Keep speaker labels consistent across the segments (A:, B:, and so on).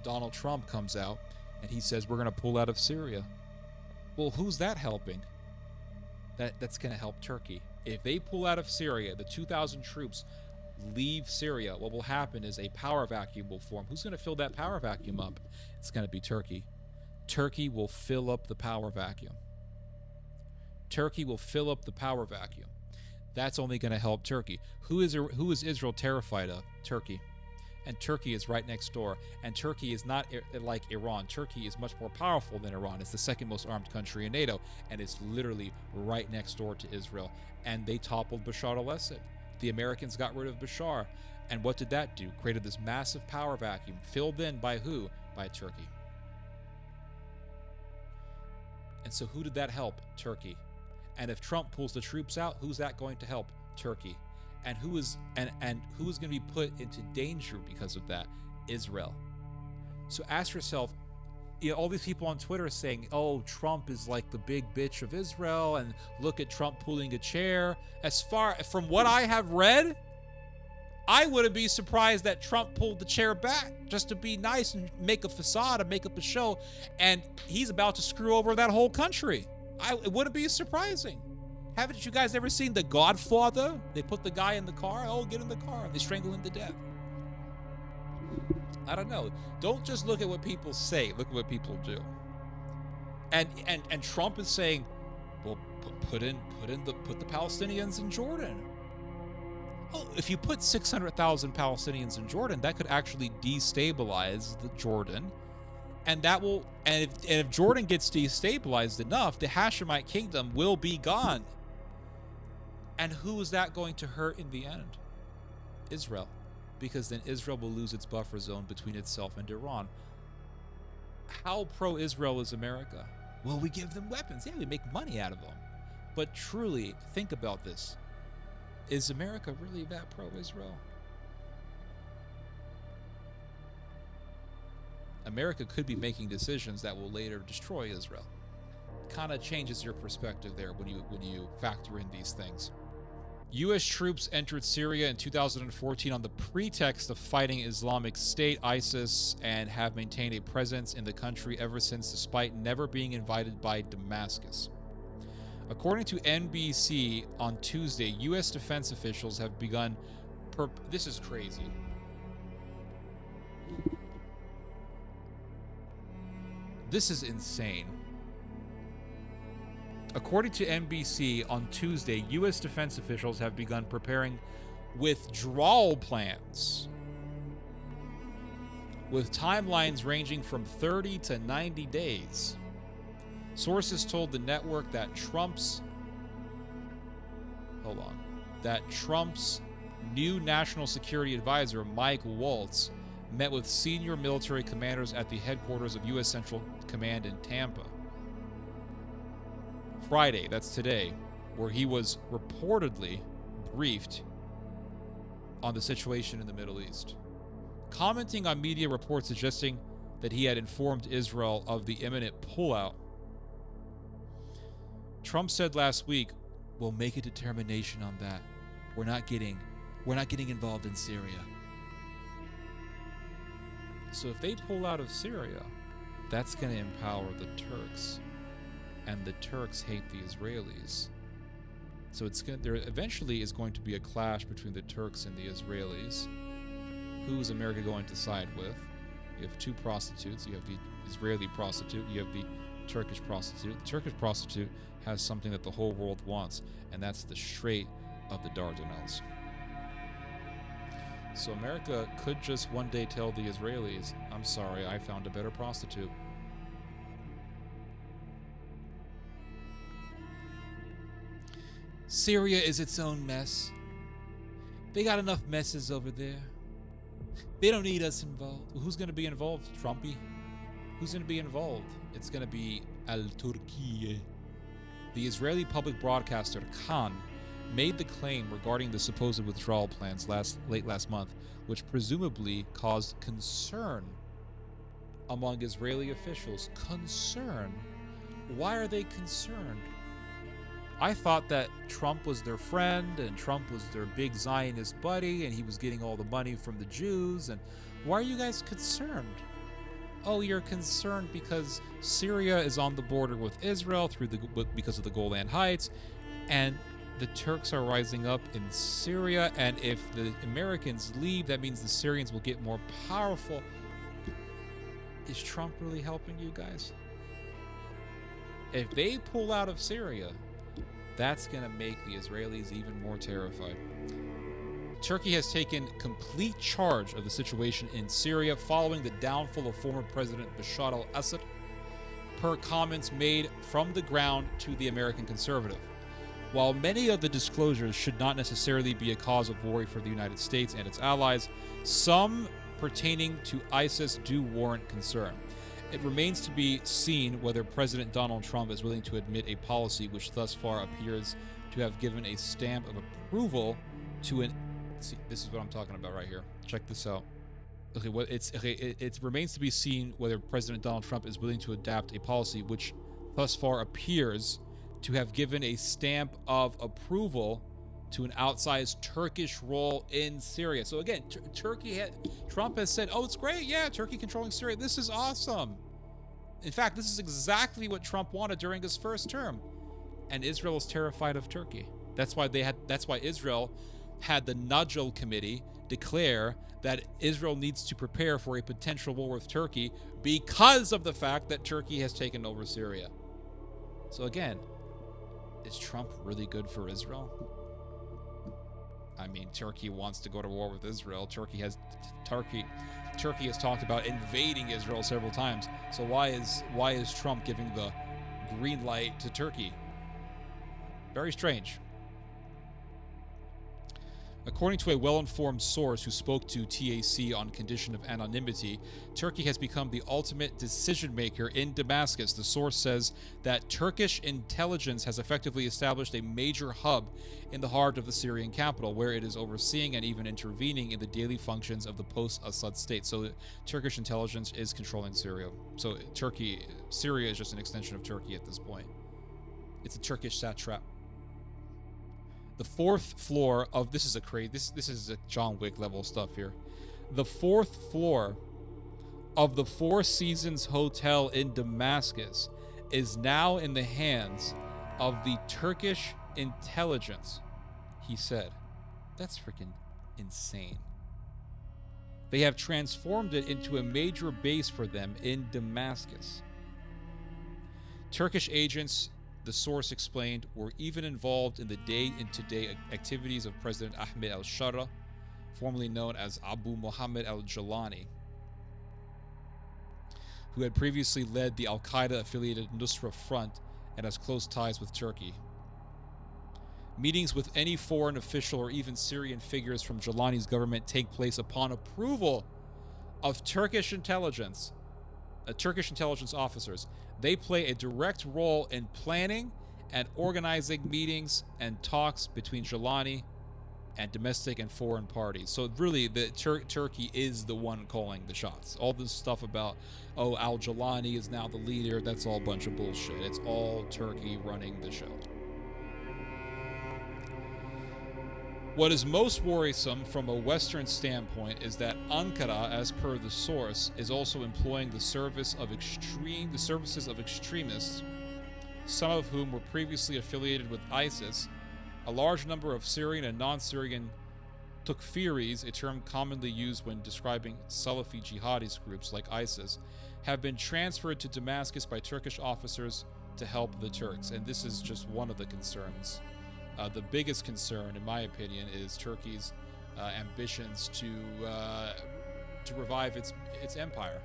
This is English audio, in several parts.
A: Donald Trump comes out and he says we're going to pull out of Syria. Well, who's that helping? That's going to help Turkey. If they pull out of Syria, the 2,000 troops leave Syria, what will happen is a power vacuum will form. Who's going to fill that power vacuum up? It's going to be Turkey. Turkey will fill up the power vacuum. Turkey will fill up the power vacuum. That's only going to help Turkey. Who is Israel terrified of? Turkey. And Turkey is right next door. And Turkey is not like Iran. Turkey is much more powerful than Iran. It's the second most armed country in NATO. And it's literally right next door to Israel. And they toppled Bashar al-Assad. The Americans got rid of Bashar. And what did that do? Created this massive power vacuum. Filled in by who? By Turkey. And so who did that help? Turkey. And if Trump pulls the troops out, who's that going to help? Turkey. And who is going to be put into danger because of that? Israel. So ask yourself, all these people on Twitter saying, oh, Trump is like the big bitch of Israel, and look at Trump pulling a chair. As far from what I have read, I wouldn't be surprised that Trump pulled the chair back just to be nice and make a facade and make up a show, and he's about to screw over that whole country. It wouldn't be surprising. Haven't you guys ever seen The Godfather? They put the guy in the car. Oh, get in the car. They strangle him to death. I don't know. Don't just look at what people say. Look at what people do. And Trump is saying, well, put the Palestinians in Jordan. Oh, if you put 600,000 Palestinians in Jordan, that could actually destabilize the Jordan. And that will, and if Jordan gets destabilized enough, the Hashemite kingdom will be gone. And who is that going to hurt in the end? Israel. Because then Israel will lose its buffer zone between itself and Iran. How pro-Israel is America? Well, we give them weapons. Yeah, we make money out of them. But truly, think about this. Is America really that pro-Israel? America could be making decisions that will later destroy Israel. Kind of changes your perspective there when you factor in these things. U.S. troops entered Syria in 2014 on the pretext of fighting Islamic State, ISIS, and have maintained a presence in the country ever since, despite never being invited by Damascus. According to NBC on Tuesday, U.S. defense officials have begun... This is crazy. This is insane. According to NBC on Tuesday, U.S. defense officials have begun preparing withdrawal plans, with timelines ranging from 30 to 90 days. Sources told the network that Trump's new national security advisor, Mike Waltz, met with senior military commanders at the headquarters of U.S. Central Command in Tampa Friday, that's today, where he was reportedly briefed on the situation in the Middle East. Commenting on media reports suggesting that he had informed Israel of the imminent pullout, Trump said last week, "We'll make a determination on that. We're not getting involved in Syria." So if they pull out of Syria, that's going to empower the Turks, and the Turks hate the Israelis. So there eventually is going to be a clash between the Turks and the Israelis. Who is America going to side with? You have two prostitutes. You have the Israeli prostitute. You have the Turkish prostitute. The Turkish prostitute has something that the whole world wants, and that's the Strait of the Dardanelles. So America could just one day tell the Israelis, "I'm sorry, I found a better prostitute." Syria is its own mess. They got enough messes over there. They don't need us involved. Well, who's going to be involved, Trumpy? Who's going to be involved? It's going to be Al-Turkiye. The Israeli public broadcaster Khan made the claim regarding the supposed withdrawal plans late last month, which presumably caused concern among Israeli officials. Concern? Why are they concerned? I thought that Trump was their friend and Trump was their big Zionist buddy and he was getting all the money from the Jews. And why are you guys concerned? oh, you're concerned because Syria is on the border with Israel because of the Golan Heights, and the Turks are rising up in Syria, and if the Americans leave, that means the Syrians will get more powerful. Is Trump really helping you guys? If they pull out of Syria, that's going to make the Israelis even more terrified. Turkey has taken complete charge of the situation in Syria following the downfall of former President Bashar al-Assad, per comments made from the ground to the American conservative. While many of the disclosures should not necessarily be a cause of worry for the United States and its allies, some pertaining to ISIS do warrant concern. It remains to be seen whether President Donald Trump is willing to admit a policy which thus far appears to have given a stamp of approval to an... See, this is what I'm talking about right here. Check this out. It remains to be seen whether President Donald Trump is willing to adapt a policy which thus far appears to have given a stamp of approval to an outsized Turkish role in Syria. So again, Trump has said, oh, it's great. Yeah, Turkey controlling Syria. This is awesome. In fact, this is exactly what Trump wanted during his first term. And Israel is terrified of Turkey. That's why Israel had the Najal committee declare that Israel needs to prepare for a potential war with Turkey because of the fact that Turkey has taken over Syria. So again, is Trump really good for Israel? I mean, Turkey wants to go to war with Israel. Turkey has talked about invading Israel several times. So why is Trump giving the green light to Turkey? Very strange. According to a well-informed source who spoke to TAC on condition of anonymity, Turkey has become the ultimate decision-maker in Damascus. The source says that Turkish intelligence has effectively established a major hub in the heart of the Syrian capital, where it is overseeing and even intervening in the daily functions of the post-Assad state. So Turkish intelligence is controlling Syria. So Syria is just an extension of Turkey at this point. It's a Turkish satrap. The fourth floor of this is a John Wick level stuff here. The fourth floor of the Four Seasons Hotel in Damascus is now in the hands of the Turkish intelligence, he said. That's freaking insane. They have transformed it into a major base for them in Damascus. Turkish agents, the source explained, were even involved in the day-to-day activities of President Ahmed al-Shara, formerly known as Abu Muhammad al-Jalani, who had previously led the al-Qaeda-affiliated Nusra Front and has close ties with Turkey. Meetings with any foreign official or even Syrian figures from Jalani's government take place upon approval of Turkish intelligence officers. They play a direct role in planning and organizing meetings and talks between Jalani and domestic and foreign parties. So really, Turkey is the one calling the shots. All this stuff about, oh, al-Jalani is now the leader, that's all a bunch of bullshit. It's all Turkey running the show. What is most worrisome from a Western standpoint is that Ankara, as per the source, is also employing the services of extremists, some of whom were previously affiliated with ISIS. A large number of Syrian and non-Syrian Tukfiris, a term commonly used when describing Salafi jihadist groups like ISIS, have been transferred to Damascus by Turkish officers to help the Turks, and this is just one of the concerns. The biggest concern, in my opinion, is Turkey's ambitions to revive its empire.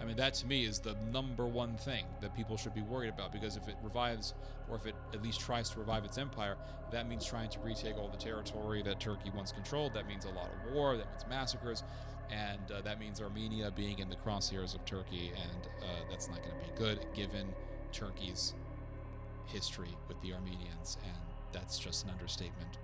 A: I mean, that to me is the number one thing that people should be worried about, because if it revives, or if it at least tries to revive its empire, that means trying to retake all the territory that Turkey once controlled. That means a lot of war, that means massacres, and that means Armenia being in the crosshairs of Turkey, and that's not going to be good given Turkey's history with the Armenians, and that's just an understatement.